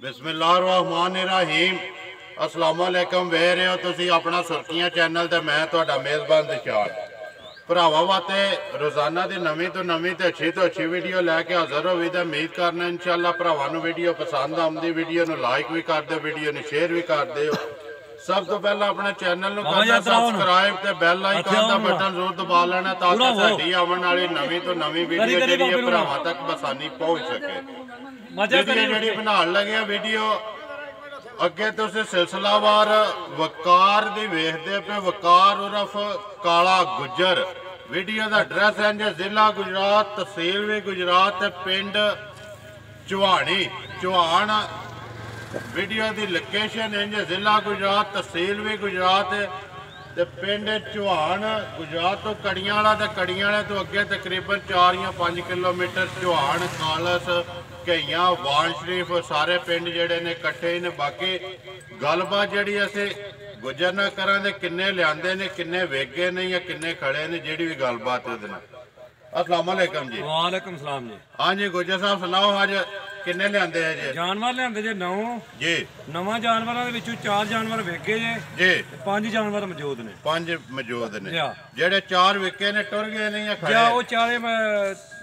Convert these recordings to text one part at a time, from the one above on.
बिस्मिल्लाहिर्रहमानिर्रहीम अस्सलाम वालेकुम वेख रहे हो तुसी अपना सुर्खियां चैनल ते मैं तुहाडा मेज़बान दिशार भरावां वास्ते रोज़ाना की नवीं तो नवीं ते अच्छी वीडियो लैके हाज़र होवी ते उम्मीद करना इंशाअल्लाह भरावां नूं वीडियो पसंद आउंदी वीडियो नूं लाइक भी कर दो वीडियो नूं शेयर भी कर दिओ। सब तो पहला अपने चैनल नूं करना सबसक्राइब ते बेल आइकन दा बटन जरूर दबा लेना ताकि साडी आउण वाली नवीं तो नवीं वीडियो जिहड़ी है भरावां तक आसानी पहुंच सके। जिहड़ी बनाउण लगे वीडियो अगे तुसीं सिलसिलावार वकार दी वेखदे पे वकार उर्फ काला गुजर वीडियो का एड्रैस है जिला गुजरात तहसील भी गुजरात पिंड चौहानी चौहान वीडियो की लोकेशन है जिला गुजरात तहसील भी गुजरात ते पिंड चौहान गुजरात तो कड़ियाला ते कड़ियाले तो अगे तकरीबन 4 या 5 किलोमीटर चौहान कालस कईयां वान शरीफ सारे पिंड जेडे ने कट्ठे ने। बाकी गलबात जी असी गुजर ना करा किन्ने लियाते ने किन्ने वेगे ने या किन्ने खड़े ने जी भी गलबात। अस्सलाम वालेकुम जी। वालेकुम सलाम जी। हाँ जी गुजर साहब सुनाओ अज किन्ने लियाते है जी? जानवर लियाते जे 9 जी। 9 जानवरों के 4 जानवर वेगे जे जी 5 जानवर मौजूद ने। 5 मौजूद ने जेडे 4 विके ने टुर गए ने या खड़े? वो 4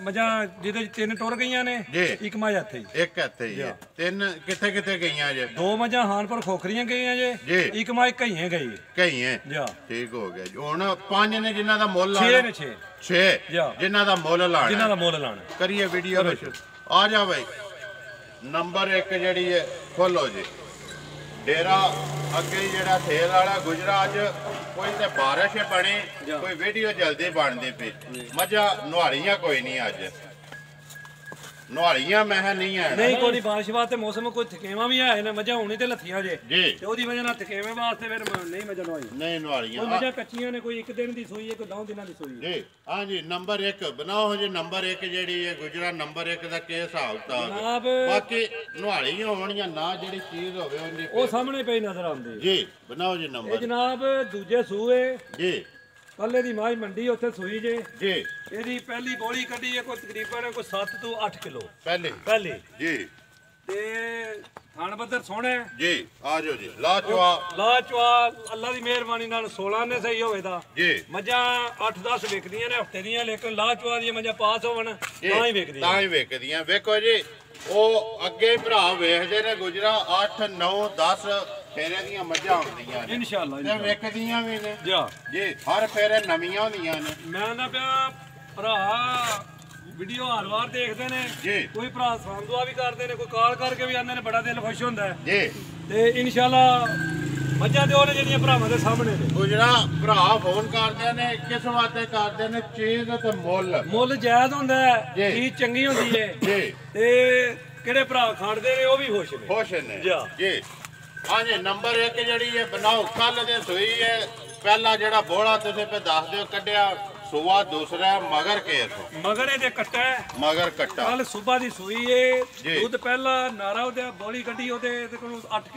मजा जिदे 3 टुर गईयां ने जी एक मज इत्थे एक इत्थे ही है। 3 किथे किथे गईयां जे? 2 मजा हानपुर खोखरियां गईयां जे जी एक मज कईए गई कईए जी। ठीक हो गया जी। हुण 5 ने जिन्हां दा मुੱਲ लाना 6 ने 6 जिन्हां दा मुੱਲ लाना करिए वीडियो विच आ जा भाई। नंबर 1 जी है खोलो जी डेरा अगे जरा थेल वाला गुजरा अज कोई तो बारिश बनी कोई वीडियो जल्दी बनती पी मजा नुहालियां कोई नहीं अज नुहालियां मैं नहीं है नहीं कोई बारिश वास्ते मौसम कोई थकेवा भी है ना मजा होनी ते लथियां जे जी ते ओदी वजह नाल थकेवे वास्ते फिर नहीं मजा नुहाई नहीं नुहालियां मजा कच्चियां ने कोई 1 दिन दी सोई है कोई 2 दिनां दी सोई जी। हां जी नंबर 1 बनाओ जी नंबर 1 जेडी है गुजरा नंबर 1 दा के हिसाब किताब बाकी नुहालियां होणियां ना जेडी चीज होवे ओंदी ओ सामने पे नजर आंदी जी। बनाओ जी नंबर ए जनाब दूजे सूए जी पल्ले दी माई मंडी उत्थे सूई जे जी ਇਹਦੀ ਪਹਿਲੀ ਬੋਲੀ ਕੱਢੀ ਹੈ ਕੋਈ ਤਕਰੀਬਨ ਕੋਈ 7 ਤੋਂ 8 ਕਿਲੋ ਪਹਿਲੀ ਜੀ ਤੇ ਥਣ ਬੱਦਰ ਸੋਹਣਾ ਜੀ। ਆ ਜਾਓ ਜੀ ਲਾਚਵਾ ਅੱਲਾ ਦੀ ਮਿਹਰਬਾਨੀ ਨਾਲ 16 ਨੇ ਸਹੀ ਹੋਵੇ ਤਾਂ ਜੀ ਮੱਝਾਂ 8-10 ਵਿਕਦੀਆਂ ਨੇ ਹਫਤੇ ਦੀਆਂ ਲੇਕਿਨ ਲਾਚਵਾ ਦੀਆਂ ਮੱਝਾਂ ਪਾਸ ਹੋਵਣ ਤਾਂ ਹੀ ਵਿਕਦੀਆਂ ਵੇਖੋ ਜੀ ਉਹ ਅੱਗੇ ਭਰਾ ਵੇਖਦੇ ਨੇ ਗੁਜਰਾ 8 9 10 फेरे दी मझा होंदियां ने इंशाअल्लाह विकदियां भी ने जी हर फेरे नवीआं होंदियां ने। मैं ना पिया भरा वीडियो हर बार देखते ने जी कोई भरा सलाम दुआ भी करते ने कोई कॉल करके भी आंदे ने बड़ा दिल खुश होंदा है जी ते इंशाअल्लाह मझां ते ओने जेहड़ियां भरावां दे सामने ने गुजरा भरा फोन करदे ने किस वास्ते करदे ने चीज ते मुੱਲ जायज हुंदा है चीज चंगी हुंदी है जी ते किहड़े भरा खड़दे ने ओ भी खुश ने जी। हाँ जी नंबर 1 जी है बनाओ कल दे सूई है पहला जरा बोला तुझे पे दस दो कटिया सुबह दूसरा मगर के मगर ये कट्टा है मगर कट्टा कल सुबह दी सूई है दूध पहला नारा ओदे बोली कड्डी ओदे 8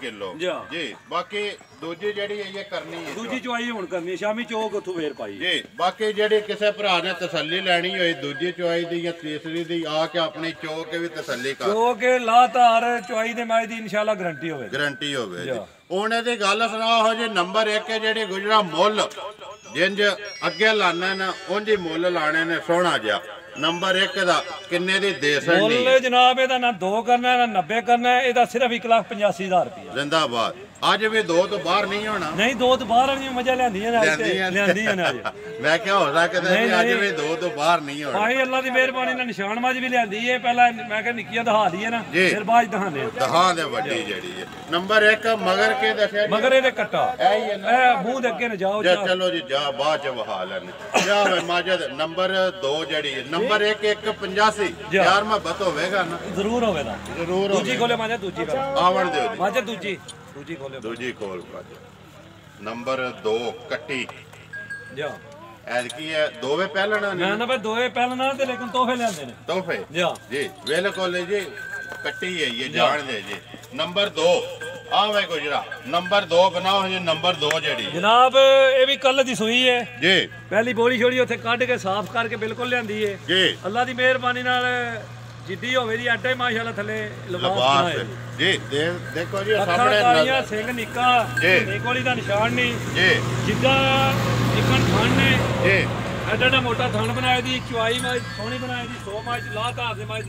किलो जी। बाकी दूजी जेडी है ये करनी है दूजी चवाई हुण करनी शामी चोक उथों वेर पाई जी। बाकी जेडी किसी भरा ने तसल्ली लैनी होई दूजी चवाई दी या तीसरी दी आके अपनी चोक के भी तसल्ली कर चोक लातार चवाई दे माई दी इंशाल्लाह गारंटी होवे जी। हुण इहदी गल सुनाओ जी नंबर 1 जेडी गुजरा मुੱਲ जिंज अगे लाने ना उंज मुੱਲ लाने ने सोहना जा। नंबर 1 दा किन्ने दी दे सकदी मुੱਲ जनाब एदा ना 2 करना ना 90 करना एदा सिर्फ 1,85,000 रुपया जिंदाबाद। अज भी 2 तो बाहर नहीं होना नहीं 2 तो बाहर वाली मजा लियांदियां ने मैं क्या हो सकदा है अज भी 2 तो बाहर नहीं होना भाई अल्लाह दी मेहरबानी नाल निशान मज भी लियांदी है पहला मैं कह निक्कियां दिखा दी है ना फिर बाद दहा दे वड्डी जेडी है। नंबर 1 मगर के दसया मगर एदे कट्टा ए मुंह दे अगे न जाओ चलो जी जा बाद च वहा लेने जा माजद नंबर 2 जेडी है नंबर 1 185 यार मोहब्बत होवेगा ना जरूर होवेगा जरूर दूजी खोले माजा दूजी कर आवण दे माजा दूजी खोल नंबर 2 कट्टी जा ऐदकी है दोवे पहलना ने ना भाई दोवे पहलना ते लेकिन तोहफे लेंदे ने तोहफे जी बिल्कुल जी कट्टी है ये जान दे जी। नंबर 2 आ वे गुजरा नंबर 2 बनाओ जी नंबर 2 जेडी जनाब ये भी कल दी सूई है जी पहली बोली छोड़ी उथे काट के साफ करके बिल्कुल लियांदी है जी अल्लाह दी मेहरबानी नाल ਜਿੱਡੀ ਹੋਵੇ ਜੀ ਆਟੇ ਮਾਸ਼ਾਅੱਲਾ ਥੱਲੇ ਲਿਬਾਸ ਲਿਬਾਸ ਜੀ ਦੇਖੋ ਜੀ ਅੱਖਾਂ ਸਾਹਮਣੇ ਕਾਲੀਆਂ ਸਿੰਘ ਨਿੱਕਾ ਨਿਕੋਲੀ ਦਾ ਨਿਸ਼ਾਨ ਨਹੀਂ ਜੀ ਜਿੱਦਾਂ ਇਕਣ ਥਣ ਨੇ ਜੀ ਐਡਾ ਮੋਟਾ ਥਣ ਬਣਾਇਆ ਦੀ ਚੁਆਈ ਮਾਈ ਸੋਹਣੀ ਬਣਾਈ ਦੀ 100 ਮਾਈ ਲਾ ਧਾਰ ਦੇ ਮਾਈ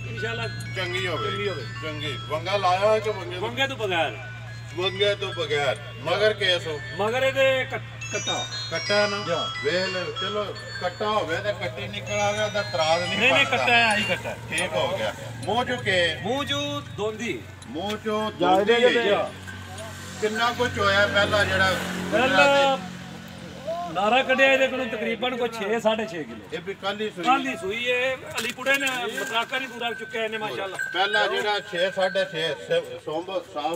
ਇਨਸ਼ਾਅੱਲਾ ਚੰਗੀ ਹੋਵੇ ਚੰਗੀ ਵੰਗਾ ਲਾਇਆ ਹੈ ਕਿ ਵੰਗੇ ਤੋਂ ਬਗੈਰ ਵੰਗੇ ਤੋਂ ਬਗੈਰ ਮਗਰ ਕੇਸ ਹੋ ਮਗਰ ਇਹਦੇ ਕੱਟਾ ਨਾ ਵੇਖ ਲੈ ਚਲੋ ਕੱਟਾ ਹੋਵੇ ਤੇ ਕੱਟੀ ਨਿਕਲ ਆਵੇ ਤਾਂ ਤਰਾਜ਼ ਨਹੀਂ ਨਹੀਂ ਕੱਟਾ ਹੈ ਆਹੀ ਕੱਟਾ ਠੀਕ ਹੋ ਗਿਆ ਮੂੰਹ ਚੋਂ ਦੋਂਦੀ ਮੂੰਹ ਚੋਂ ਦੋਂਦੀ ਕਿੰਨਾ ਕੁਝ ਹੋਇਆ ਪਹਿਲਾਂ ਜਿਹੜਾ ਪਹਿਲਾਂ ਨਾਰਾ ਕੱਢਿਆ ਇਹਦੇ ਕੋਲੋਂ ਤਕਰੀਬਨ ਕੋਈ 6.5 ਕਿਲੋ ਇਹ ਵੀ ਕੱਲ ਹੀ ਸੂਈ ਇਹ ਅਲੀਪੁਰੇ ਨੇ ਮਤਰਾਕਾ ਨਹੀਂ ਪੂਰਾ ਚੁੱਕਿਆ ਇਹਨੇ ਮਾਸ਼ਾਅੱਲਾ ਪਹਿਲਾਂ ਜਿਹੜਾ 6.5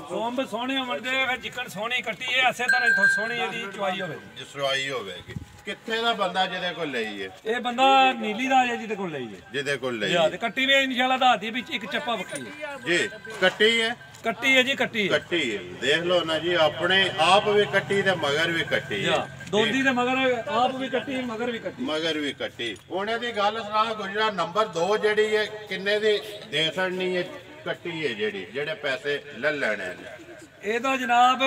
ਸੋਂਬ ਸੋਹਣੇ ਹੋਣਦੇ ਫਿਰ ਜਿੱਕਣ ਸੋਹਣੀ ਕੱਟੀ ਇਹ ਐਸੇ ਤਰ੍ਹਾਂ ਇਥੋਂ ਸੋਹਣੀ ਇਹਦੀ ਚੁਆਈ ਹੋਵੇ ਚੁਆਈ ਹੋਵੇਗੀ ਕਿੱਥੇ ਦਾ ਬੰਦਾ ਜਿਹਦੇ ਕੋਲ ਲਈ ਹੈ ਇਹ ਬੰਦਾ ਨੀਲੀ ਦਾ ਹੈ ਜਿਹਦੇ ਕੋਲ ਲਈ ਹੈ ਜਿਹਦੇ ਕੋਲ ਲਈ ਹੈ ਤੇ ਕੱਟੀ ਵੀ ਇਨਸ਼ਾਅੱਲਾ ਦੱਸਦੀ ਵਿੱਚ ਇੱਕ ਚੱਪਾ ਵੱਖਰੀ ਹੈ ਜੀ ਕੱਟੀ ਹੈ ਜੀ ਕੱਟੀ ਹੈ ਦੇਖ ਲਓ ਨਾ ਜੀ ਆਪਣੇ ਆਪ ਵੀ ਕੱਟੀ ਤੇ ਮਗਰ ਵੀ ਕੱਟੀ ਹੈ ਦੋਂਦੀ ਤੇ ਮਗਰ ਆਪ ਵੀ ਕੱਟੀ ਮਗਰ ਵੀ ਕੱਟੀ ਉਹਨੇ ਦੀ ਗੱਲ ਸੁਣਾ ਗੁਜਰਾ ਨੰਬਰ 2 ਜਿਹੜੀ ਹੈ ਕਿੰਨੇ ਦੀ ਦੇ ਛੜਨੀ ਹੈ ਕੱਟੀ ਹੈ ਜਿਹੜੇ ਪੈਸੇ ਲੈ ਲੈਣੇ ਨੇ ਇਹਦਾ ਜਨਾਬ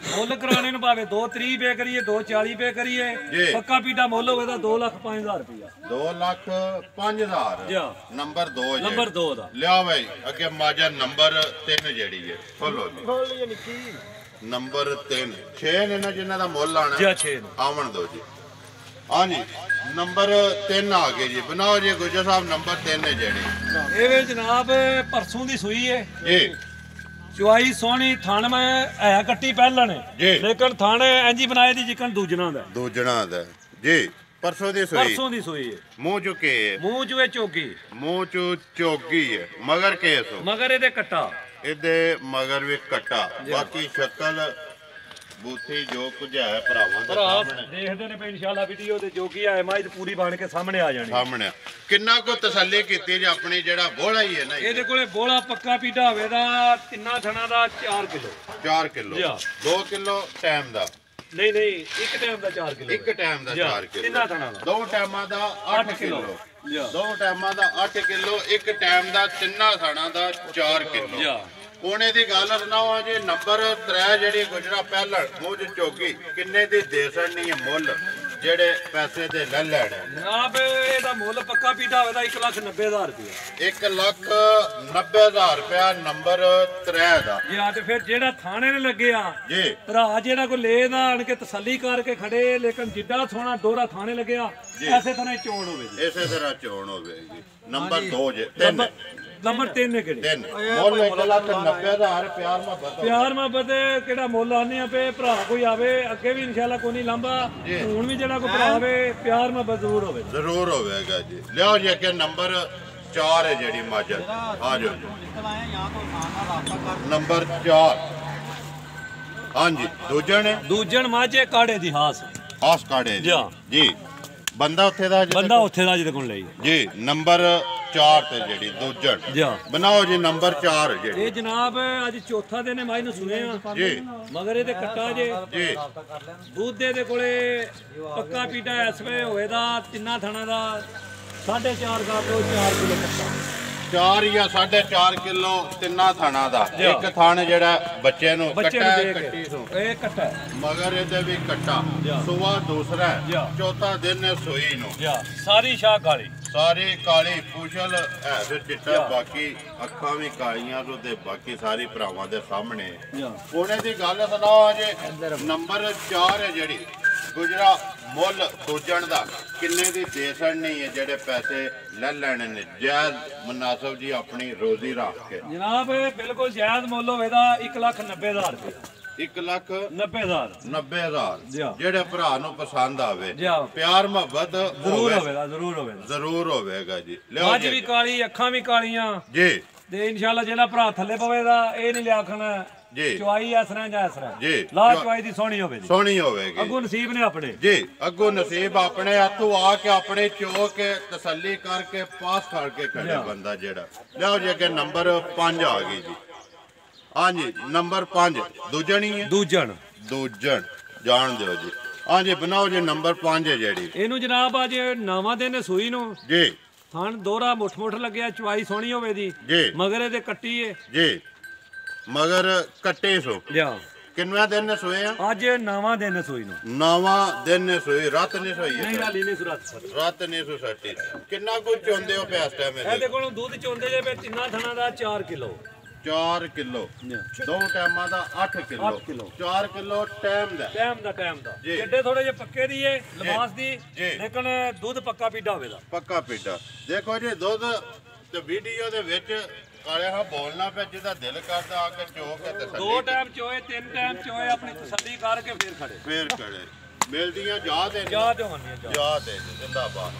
ਮੁੱਲ ਕਰਾਣੇ ਨੂੰ ਭਾਵੇਂ 2.30 ਪੇ ਕਰੀਏ 2.40 ਪੇ ਕਰੀਏ ਪੱਕਾ ਪੀਟਾ ਮੁੱਲ ਹੋਵੇ ਤਾਂ 2,05,000 ਰੁਪਇਆ 2,05,000 ਨੰਬਰ 2 ਦਾ ਲਿਆ ਭਾਈ ਅੱਗੇ ਮਾਜਾ ਨੰਬਰ 3 ਜਿਹੜੀ ਹੈ ਖੋਲੋ ਜੀ ਨੰਬਰ 3 6 ਨੇ ਨਾ ਜਿਨ੍ਹਾਂ ਦਾ ਮੁੱਲ ਆਣਾ ਜੀ 6 ਆਵਣ ਦੋ ਜੀ ਹਾਂਜੀ ਨੰਬਰ 3 ਆ ਗਏ ਜੀ ਬਣਾਓ ਜੀ ਗੁਜਰ ਸਾਹਿਬ ਨੰਬਰ 3 ਹੈ ਜਿਹੜੀ ਇਹ ਵੇ ਜਨਾਬ ਪਰਸੋਂ ਦੀ ਸੂਈ ਹੈ ਜੀ ਚੁਆਈ ਸੋਹਣੀ ਥਣ ਮੈਂ ਹੈ ਕੱਟੀ ਪਹਿਲਾਂ ਨੇ ਲੇਕਿਨ ਥਣ ਇੰਜੀ ਬਣਾਏ ਦੀ ਜਿਕਣ ਦੂਜਣਾ ਦਾ ਜੀ ਪਰਸੋਂ ਦੀ ਸੂਈ ਹੈ ਮੂੰਹ ਚੁੱਕੇ ਮੂੰਹ ਚੁਏ ਚੋਗੀ ਮੂੰਹ ਚੋਂ ਚੋਗੀ ਹੈ ਮਗਰ ਕੇਸ ਮਗਰ ਇਹਦੇ ਕੱਟਾ ਇਹਦੇ ਮਗਰ ਵੀ ਕੱਟਾ ਬਾਕੀ ਸ਼ਕਲ ਬੂਥੀ ਜੋ ਕੁਝ ਹੈ ਭਰਾਵਾਂ ਦੇ ਦੇਖਦੇ ਨੇ ਇਨਸ਼ਾਅੱਲਾ ਵੀਡੀਓ ਤੇ ਜੋਗੀ ਆਏ ਮਾਈ ਪੂਰੀ ਬਣ ਕੇ ਸਾਹਮਣੇ ਆ ਜਾਣੀ ਸਾਹਮਣੇ ਕਿੰਨਾ ਕੋ ਤਸੱਲੀ ਕੀਤੀ ਜੇ ਆਪਣੀ ਜਿਹੜਾ ਬੋਲਾ ਹੀ ਹੈ ਨਾ ਇਹਦੇ ਕੋਲੇ ਬੋਲਾ ਪੱਕਾ ਪੀਟਾ ਹੋਵੇ ਦਾ ਤਿੰਨਾਂ ਥਣਾ ਦਾ 4 ਕਿਲੋ 2 ਕਿਲੋ ਟਾਈਮ ਦਾ ਨਹੀਂ ਇੱਕ ਟਾਈਮ ਦਾ 4 ਕਿਲੋ ਇੱਕ ਟਾਈਮ ਦਾ 4 ਕਿਲੋ ਤਿੰਨਾਂ ਥਣਾ ਦਾ 2 ਟਾਈਮਾਂ ਦਾ 8 ਕਿਲੋ 2 ਟਾਈਮਾਂ ਦਾ 8 ਕਿਲੋ ਇੱਕ ਟਾਈਮ ਦਾ ਤਿੰਨਾਂ ਥਣਾ ਦਾ 4 ਕਿਲੋ ਉਹਨੇ ਦੀ ਗੱਲ ਸੁਣਾਓ ਜੀ ਨੰਬਰ 3 ਜਿਹੜੀ ਗੁਜਰਾ ਪਹਿਲਾਂ ਮੂੰਹ ਚ ਚੋਗੀ ਕਿੰਨੇ ਦੀ ਦੇ ਛੜਨੀ ਹੈ ਮੁੱਲ ਜਿਹੜੇ ਪੈਸੇ ਦੇ ਲੈ ਲੈਣੇ ਜਨਾਬ ਇਹਦਾ ਮੁੱਲ ਪੱਕਾ ਪੀਟਾ ਹੋਵੇ ਦਾ 1,90,000 ਰੁਪਇਆ 1,90,000 ਰੁਪਇਆ ਨੰਬਰ 3 ਦਾ ਜੀ ਤੇ ਫਿਰ ਜਿਹੜਾ ਥਾਣੇ ਨੇ ਲੱਗਿਆ ਜੀ ਭਰਾ ਜਿਹੜਾ ਕੋਈ ਲੈ ਨਾ ਆਣ ਕੇ ਤਸੱਲੀ ਕਰਕੇ ਖੜੇ ਲੇਕਿਨ ਜਿੱਡਾ ਸੋਹਣਾ ਦੋਹਰਾ ਥਾਣੇ ਲੱਗਿਆ ਐਸੇ ਤਰ੍ਹਾਂ ਚੋਣ ਹੋਵੇ ਇਸੇ ਤਰ੍ਹਾਂ ਚੋਣ ਹੋਵੇਗੀ ਨੰਬਰ 2 ਜੇ 3 ਨੰਬਰ 3 ਨੇ ਕਿਹੜੇ ਮੁੱਲ 1,90,000 ਪਿਆਰ ਮੁਹੱਬਤ ਕਿਹੜਾ ਮੁੱਲ ਆਨੇ ਆ ਪਏ ਭਰਾ ਕੋਈ ਆਵੇ ਅੱਗੇ ਵੀ ਇਨਸ਼ਾਅੱਲਾ ਕੋਈ ਨਹੀਂ ਲਾਂਭਾ ਹੁਣ ਵੀ ਜਿਹੜਾ ਕੋਈ ਭਰਾ ਆਵੇ ਪਿਆਰ ਮੁਹੱਬਤ ਜ਼ਰੂਰ ਹੋਵੇਗਾ ਜੀ ਲਿਆਓ ਜੀ ਅੱਗੇ ਨੰਬਰ 4 ਹੈ ਜਿਹੜੀ ਮੱਝ ਆ ਜਾਓ ਨੰਬਰ 4 ਹਾਂਜੀ ਦੂਜਣ ਮਾਝੇ ਕਾੜੇ ਦੀ ਹਾਸ ਕਾੜੇ ਜੀ ਬੰਦਾ ਉੱਥੇ ਦਾ ਜਿਹਦੇ ਕੋਲ ਲਈ ਜੀ ਨੰਬਰ 4 ਤੇ ਜਿਹੜੀ ਦੂਜਣ ਬਣਾਓ ਜੀ ਨੰਬਰ 4 ਜਿਹੜੀ ਇਹ ਜਨਾਬ ਅੱਜ ਚੌਥਾ ਦਿਨ ਮਾਈ ਨੂੰ ਸੁਣੇ ਆ ਜੀ ਮਗਰ ਇਹਦੇ ਕੱਟਾ ਜੇ ਜੀ ਦੁੱਧ ਦੇ ਕੋਲੇ ਪੱਕਾ ਪੀਟਾ ਇਸ ਵੇ ਹੋਵੇ ਦਾ ਤਿੰਨਾਂ ਥਣਾ ਦਾ 4.5 ਦਾ ਤੋਂ 4 ਕਿਲੋ ਕੱਟਾ 4 ਜਾਂ 4.5 ਕਿਲੋ ਤਿੰਨਾਂ ਥਾਣਾ ਦਾ ਇੱਕ ਥਣ ਜਿਹੜਾ ਬੱਚੇ ਨੂੰ ਕੱਟਾ ਕੱਟੀ ਤੋਂ ਇਹ ਕੱਟਾ ਮਗਰ ਇਹਦੇ ਵੀ ਕੱਟਾ ਸੁਆ ਦੂਸਰਾ ਚੌਥਾ ਦਿਨ ਹੈ ਸੋਈ ਨੂੰ ਸਾਰੀ ਸ਼ਾਹ ਸਾਰੀ ਕਾਲੀ ਪੁਛਲ ਹੈ ਫਿਰ ਚਿੱਟਾ ਬਾਕੀ ਅੱਖਾਂ ਵੀ ਕਾਲੀਆਂ ਤੋਂ ਤੇ ਬਾਕੀ ਸਾਰੀ ਭਰਾਵਾਂ ਦੇ ਸਾਹਮਣੇ ਉਹਨੇ ਦੀ ਗੱਲ ਸੁਣਾਓ ਜੇ ਨੰਬਰ 4 ਹੈ ਜਿਹੜੀ ਗੁਜਰਾ ਮੁੱਲ ਦੂਜਣ ਦਾ ਕਿੰਨੇ ਦੀ ਦੇ ਛੜਨੀ ਹੈ ਜਿਹੜੇ ਪੈਸੇ ਲੈ ਲੈਣੇ ਨੇ ਜਾਇਜ਼ ਮੁਨਾਸਬ ਜੀ ਆਪਣੀ ਰੋਜ਼ੀ ਰੱਖ ਕੇ ਜਨਾਬ ਬਿਲਕੁਲ ਜਾਇਜ਼ ਮੁੱਲ ਹੋਵੇ ਦਾ 1,90,000 ਰੁਪਏ 1,90,000 ਜਿਹੜੇ ਭਰਾ ਨੂੰ ਪਸੰਦ ਆਵੇ ਪਿਆਰ ਮੁਹੱਬਤ ਜ਼ਰੂਰ ਹੋਵੇਗਾ ਜੀ ਲਿਓ ਅੱਜ ਵੀ ਕਾਲੀ ਅੱਖਾਂ ਵੀ ਕਾਲੀਆਂ ਜੀ ਤੇ ਇਨਸ਼ਾਅੱਲਾ ਜਿਹੜਾ ਭਰਾ ਥੱਲੇ ਪਵੇਗਾ ਇਹ ਨਹੀਂ ਲਿਆਖਣਾ ਜੀ ਚੁਆਈ ਇਸ ਤਰ੍ਹਾਂ ਜਾਂ ਇਸ ਤਰ੍ਹਾਂ ਜੀ ਲਾ ਚੁਆਈ ਦੀ ਸੋਹਣੀ ਹੋਵੇਗੀ ਅੱਗੋਂ ਨਸੀਬ ਨੇ ਆਪਣੇ ਜੀ ਅੱਗੋਂ ਨਸੀਬ ਆਪਣੇ ਹੱਥੋਂ ਆ ਕੇ ਆਪਣੇ ਚੋ ਕੇ ਤਸੱਲੀ ਕਰਕੇ ਪਾਸ ਕਰਕੇ ਖੜੇ ਬੰਦਾ ਜਿਹੜਾ ਲਿਓ ਜੀ ਅੱਗੇ ਨੰਬਰ 5 ਆ ਗਈ ਜੀ ਹਾਂਜੀ ਨੰਬਰ 5 ਦੂਜਣ ਹੀ ਹੈ ਦੂਜਣ ਜਾਣ ਦਿਓ ਜੀ ਹਾਂਜੀ ਬਣਾਓ ਜੀ ਨੰਬਰ 5 ਹੈ ਜਿਹੜੀ ਇਹਨੂੰ ਜਨਾਬ ਅੱਜ ਨਵਾਂ ਦਿਨ ਸੂਈ ਨੂੰ ਜੀ ਥਣ ਦੋਹਰਾ ਮੁੱਠ ਲੱਗਿਆ, ਚਵਾਈ ਸੋਹਣੀ ਹੋਵੇ ਦੀ ਜੀ ਮਗਰ ਇਹਦੇ ਕੱਟੀ ਏ ਜੀ ਮਗਰ ਕੱਟੇ ਸੋ ਜਾ ਕਿੰਨਾ ਦਿਨ ਨੇ ਸੋਏ ਆ ਅੱਜ ਨਵਾਂ ਦਿਨ ਸੋਈ ਨੂੰ ਨਵਾਂ ਦਿਨ ਨੇ ਸੋਏ ਰਾਤ ਨੇ ਸੋਈ ਨਹੀਂ ਹੈ ਹਾਲੀ ਨਹੀਂ ਸੁਰਤ ਰਾਤ ਨੇ ਸੋ ਸੱਟੀ ਕਿੰਨਾ ਕੁ ਚੋਂਦੇ ਹੋ ਪਿਆ ਇਸ ਟਾਈਮ ਇਹਦੇ ਕੋਲੋਂ ਦੁੱਧ ਚੋਂਦੇ ਜੇ ਵੀ ਤਿੰਨਾਂ ਥਣਾਂ ਦਾ 4 ਕਿਲੋ 4 ਕਿਲੋ ਦੋ ਟਾਈਮਾਂ ਦਾ 8 ਕਿਲੋ 4 ਕਿਲੋ ਟਾਈਮ ਦਾ ਜੀ। ਕਿੱਡੇ ਥੋੜੇ ਜਿਹੇ ਪੱਕੇ ਦੀ ਏ ਲਿਬਾਸ ਦੀ ਜੀ। ਲੇਕਿਨ ਦੁੱਧ ਪੱਕਾ ਪੀਡਾ ਹੋਵੇ ਦਾ ਪੱਕਾ ਪੀਟਾ ਦੇਖੋ ਜੀ ਦੁੱਧ ਤੇ ਵੀਡੀਓ ਦੇ ਵਿੱਚ ਕਾਲੇ ਹਾਂ ਬੋਲਣਾ ਪਿਆ ਜਿਹਦਾ ਦਿਲ ਕਰਦਾ ਆ ਕੇ ਚੋਕ ਕੇ ਤਸੱਲੀ 2 ਟਾਈਮ ਚੋਏ 3 ਟਾਈਮ ਚੋਏ ਆਪਣੀ ਤਸੱਲੀ ਕਰਕੇ ਫੇਰ ਖੜੇ ਮਿਲਦੀਆਂ ਯਾਦ ਹੈ ਜਾ ਤੇ ਹੋਣੀ ਯਾਦ ਹੈ ਜਿੰਦਾਬਾਦ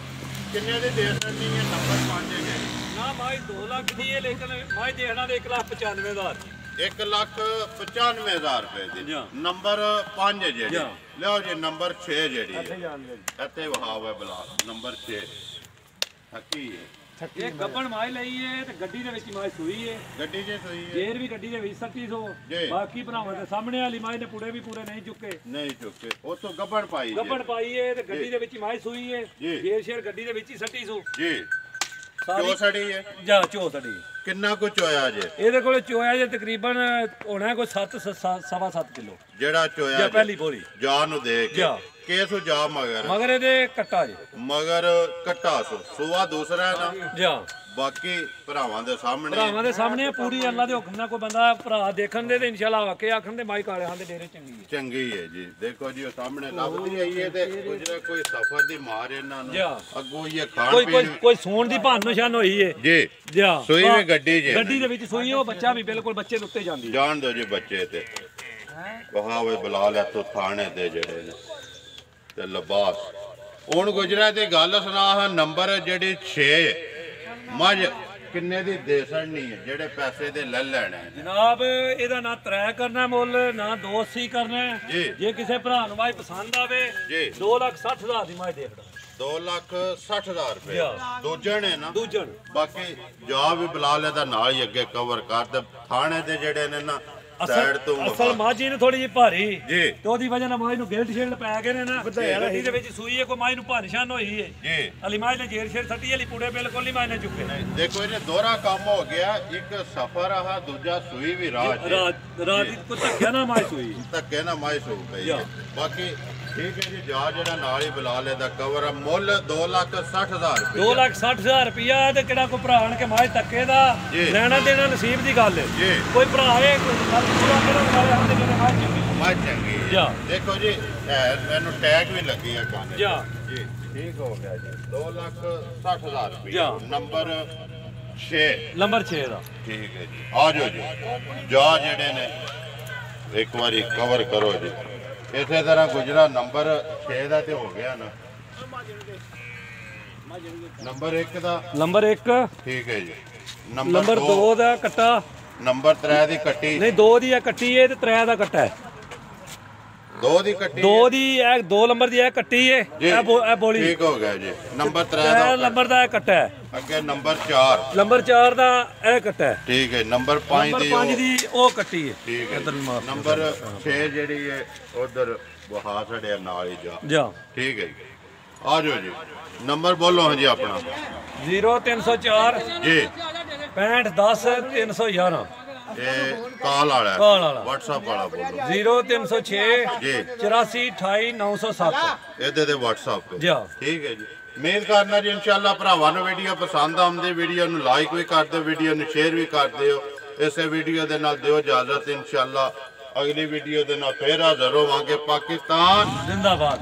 ਕਿੰਨੇ ਦੀ ਦੇ ਸਕਦੀ ਹੈ ਨੰਬਰ 5 ਹੈ ਨਾ ਮਾਈ 2 ਲੱਖ ਦੀ ਏ ਲੇਕਿਨ ਮਾਈ ਦੇਖਣਾ ਤੇ 1,95,000 1,95,000 ਰੁਪਏ ਦੀ ਨੰਬਰ 5 ਹੈ ਜਿਹੜੀ ਲਿਓ ਜੀ ਨੰਬਰ 6 ਜਿਹੜੀ ਹੈ ਇੱਥੇ ਵਹਾਵ ਹੈ ਬਲਾ ਨੰਬਰ 6 ਹੱਕੀ ਹੈ ਇਹ ਗੱਬਣ ਮਾਈ ਲਈ ਏ ਤੇ ਗੱਡੀ ਦੇ ਵਿੱਚ ਮਾਈ ਸੂਈ ਏ ਗੱਡੀ 'ਚ ਸੋਈ ਹੈ ਜੇਰ ਵੀ ਗੱਡੀ ਦੇ ਵਿੱਚ 3700 ਬਾਕੀ ਭਰਾਵਾਂ ਦੇ ਸਾਹਮਣੇ ਵਾਲੀ ਮਾਈ ਨੇ ਪੁੜੇ ਵੀ ਪੂਰੇ ਨਹੀਂ ਚੁੱਕੇ ਉਤੋਂ ਗੱਬਣ ਪਾਈ ਏ ਤੇ ਗੱਡੀ ਦੇ ਵਿੱਚ ਮਾਈ ਸੂਈ ਏ ਜੇਰ ਸ਼ੇਰ ਗੱਡੀ ਦੇ ਵਿੱਚ ਹੀ 3700 ਜੀ ਚੋ ਸੜੀ ਹੈ ਜਾ ਚੋ ਸੜੀ ਕਿੰਨਾ ਕੁ ਚੋਇਆ ਜੇ ਇਹਦੇ ਕੋਲ ਚੋਇਆ ਜੇ ਤਕਰੀਬਨ ਹੋਣਾ ਕੋਈ 7.5 ਕਿਲੋ ਜਿਹੜਾ ਚੋਇਆ ਜਾਂ ਪਹਿਲੀ ਬੋਰੀ ਜਾ ਨੂੰ ਦੇ ਕੇ ਕੇਸੋ ਜਾ ਮਗਰ ਇਹਦੇ ਕੱਟਾ ਜੇ ਮਗਰ ਕੱਟਾ ਸੋਆ ਦੂਸਰਾ ਹੈ ਨਾ ਜਾ ਬਾਕੀ ਭਰਾਵਾਂ ਦੇ ਸਾਹਮਣੇ ਪੂਰੀ ਅੱਲਾ ਦੇ ਹੁਕਮ ਨਾਲ ਕੋਈ ਬੰਦਾ ਭਰਾ ਦੇਖਣ ਦੇ ਤੇ ਇਨਸ਼ਾਅੱਲਾ ਵਾਕੇ ਆਖਣ ਦੇ ਮਾਈ ਕਾਲੇ ਹਾਂ ਦੇ ਡੇਰੇ ਚੰਗੀ ਹੈ ਜੀ ਦੇਖੋ ਜੀ ਉਹ ਸਾਹਮਣੇ ਲੱਭਦੀ ਆਈ ਹੈ ਤੇ ਗੁਜਰਾ ਕੋਈ ਸਫਰ ਦੀ ਮਾਰ ਇਹਨਾਂ ਨੂੰ ਅੱਗੋਂ ਇਹ ਖਾਣ ਪੀਣ ਕੋਈ ਸੂਣ ਦੀ ਭਾਨ ਨਿਸ਼ਾਨ ਹੋਈ ਏ ਜੀ ਜਾ ਸੋਈ ਵੀ ਗੱਡੀ ਦੇ ਵਿੱਚ ਸੋਈ ਉਹ ਬੱਚਾ ਵੀ ਬਿਲਕੁਲ ਬੱਚੇ ਦੇ ਉੱਤੇ ਜਾਂਦੀ ਜਾਣ ਦਿਓ ਜੀ ਬੱਚੇ ਤੇ ਵਹਾਵੇ ਬਲਾਲ ਇੱਥੋਂ ਥਾਣੇ ਦੇ ਜਿਹੜੇ ਨੇ ਤੇ ਲਿਬਾਸ ਹੁਣ ਗੁਜਰਾ ਦੀ ਗੱਲ ਸੁਣਾ ਨੰਬਰ ਜਿਹੜੀ 6 ਮੱਝ ਕਿੰਨੇ ਦੀ ਦੇ ਸੜਨੀ ਹੈ ਜਿਹੜੇ ਪੈਸੇ ਦੇ ਲੈ ਲੈਣੇ ਜਨਾਬ ਇਹਦਾ ਨਾ ਤਰੇ ਕਰਨਾ ਮੁੱਲ ਨਾ 280 ਕਰਨਾ ਜੇ ਕਿਸੇ ਭਰਾ ਨੂੰ ਮਾਈ ਪਸੰਦ ਆਵੇ 2,60,000 ਦੀ ਮਾਈ ਦੇਖਦਾ 2,60,000 ਰੁਪਏ ਦੂਜਣ ਹੈ ਨਾ ਦੂਜਣ ਬਾਕੀ ਜਾ ਵੀ ਬਲਾਲ ਇਹਦਾ ਨਾਲ ਹੀ ਅੱਗੇ ਕਵਰ ਕਰ ਦੇ ਥਾਣੇ ਦੇ ਜਿਹੜੇ ਨੇ ਨਾ ਸਾਈਡ ਤੋਂ ਅਸਲ ਮਾਝੀ ਨੇ ਥੋੜੀ ਜਿਹੀ ਭਾਰੀ ਜੀ ਤੇ ਉਹਦੀ ਵਜ੍ਹਾ ਨਾਲ ਮਾਈ ਨੂੰ ਗਿਲਟ ਸ਼ੇਲਡ ਪੈ ਗਏ ਨੇ ਨਾ ਗੱਡੀ ਦੇ ਵਿੱਚ ਸੂਈ ਹੈ ਕੋਈ ਮਾਈ ਨੂੰ ਭਾਨਸ਼ਾਨ ਹੋਈ ਹੈ ਜੀ ਅਲੀ ਮਾਈ ਨੇ ਜੇਰ ਸ਼ੇਰ ਸੱਟੀ ਵਾਲੀ ਪੂੜੇ ਬਿਲਕੁਲ ਨਹੀਂ ਮਾਈ ਨੇ ਚੁੱਕੇ ਦੇਖੋ ਇਹਨੇ ਦੋਹਰਾ ਕੰਮ ਹੋ ਗਿਆ ਇੱਕ ਸਫਰ ਆ ਦੂਜਾ ਸੂਈ ਵੀ ਰਾਤ ਦੀ ਕੋਈ ਧੱਕਿਆ ਨਾ ਮਾਈ ਸੂਈ ਧੱਕੇ ਨਾ ਮਾਈ ਸੂ ਪਈ ਬਾਕੀ ਠੀਕ ਹੈ ਜੀ ਜਾ ਜਿਹੜਾ ਨਾਲ ਹੀ ਬਲਾਲ ਇਹਦਾ ਕਵਰ ਆ ਮੁੱਲ 2,60,000 ਰੁਪਏ 2,60,000 ਰੁਪਇਆ ਤੇ ਕਿਹੜਾ ਕੋਈ ਭਰਾ ਆਣ ਕੇ ਮਾਈ ਧੱਕੇ ਦਾ ਲੈਣਾ ਦੇਣਾ ਨਸੀਬ ਦੀ ਗੱਲ ਹੈ ਕੋਈ ਭਰਾ ਆਏ ਕੋਈ ਮਾਈ ਚੰਗੀ ਦੇਖੋ ਜੀ ਮੈਨੂੰ ਟੈਗ ਵੀ ਲੱਗੀ ਆ ਕੰਨ ਜੀ ਠੀਕ ਹੋ ਗਿਆ ਜੀ 2,60,000 ਰੁਪਏ ਨੰਬਰ 6 ਦਾ ਠੀਕ ਹੈ ਜੀ ਆ ਜਾਓ ਜੀ ਜਾ ਜਿਹੜੇ ਨੇ ਇੱਕ ਵਾਰੀ ਕਵਰ ਕਰੋ ਜੀ ਇਸੇ ਤਰ੍ਹਾਂ ਗੁਜਰਾ ਨੰਬਰ 6 ਦਾ ਤੇ ਹੋ ਗਿਆ ਨਾ ਨੰਬਰ 1 ਦਾ ਨੰਬਰ 1 ਠੀਕ ਹੈ ਜੀ ਨੰਬਰ 2 ਦਾ ਕੱਟਾ ਨੰਬਰ 3 ਦੀ ਕੱਟੀ ਨਹੀਂ 2 ਦੀ ਇਹ ਕੱਟੀ ਏ ਤੇ 3 ਦਾ ਕੱਟਾ ਹੈ 2 ਦੀ ਕੱਟੀ 2 ਦੀ ਇਹ 2 ਨੰਬਰ ਦੀ ਇਹ ਕੱਟੀ ਏ ਇਹ ਬੋਲੀ ਠੀਕ ਹੋ ਗਿਆ ਜੀ ਨੰਬਰ 3 ਦਾ ਨੰਬਰ ਦਾ ਇਹ ਕੱਟਾ ਹੈ ਅੱਗੇ ਨੰਬਰ 4 ਦਾ ਇਹ ਕੱਟਾ ਹੈ ਠੀਕ ਹੈ ਨੰਬਰ 5 ਦੀ ਉਹ ਕੱਟੀ ਹੈ ਠੀਕ ਹੈ ਨੰਬਰ 6 ਜਿਹੜੀ ਹੈ ਉਧਰ ਵਹਾ ਛੜਿਆ ਨਾਲ ਹੀ ਜਾ ਠੀਕ ਹੈ ਜੀ ਆ ਜਾਓ ਜੀ ਨੰਬਰ ਬੋਲੋ ਹਾਂ ਜੀ ਆਪਣਾ 0304 ਜੀ 6510 311 ਇਹ ਕਾਲ ਵਾਲਾ WhatsApp ਵਾਲਾ ਬੋਲੋ 0306 ਜੀ 84 28 907 ਇਹਦੇ ਤੇ WhatsApp ਤੇ ਜੀ ਠੀਕ ਹੈ ਜੀ ਉਮੀਦ ਕਰਨਾ ਜੀ ਇਨਸ਼ਾਅੱਲਾ ਭਰਾਵਾਂ ਨੂੰ ਵੀਡੀਓ ਪਸੰਦ ਆਉਂਦੀ ਵੀਡੀਓ ਨੂੰ ਲਾਈਕ ਵੀ ਕਰ ਦਿਓ ਵੀਡੀਓ ਨੂੰ ਸ਼ੇਅਰ ਵੀ ਕਰ ਦਿਓ ਇਸੇ ਵੀਡੀਓ ਦੇ ਨਾਲ ਦਿਓ ਇਜਾਜ਼ਤ ਇਨਸ਼ਾਅੱਲਾ ਅਗਲੀ ਵੀਡੀਓ ਦੇ ਨਾਲ ਫੇਰ ਹਾਜ਼ਰ ਹੋਵਾਂਗੇ ਪਾਕਿਸਤਾਨ ਜ਼ਿੰਦਾਬਾਦ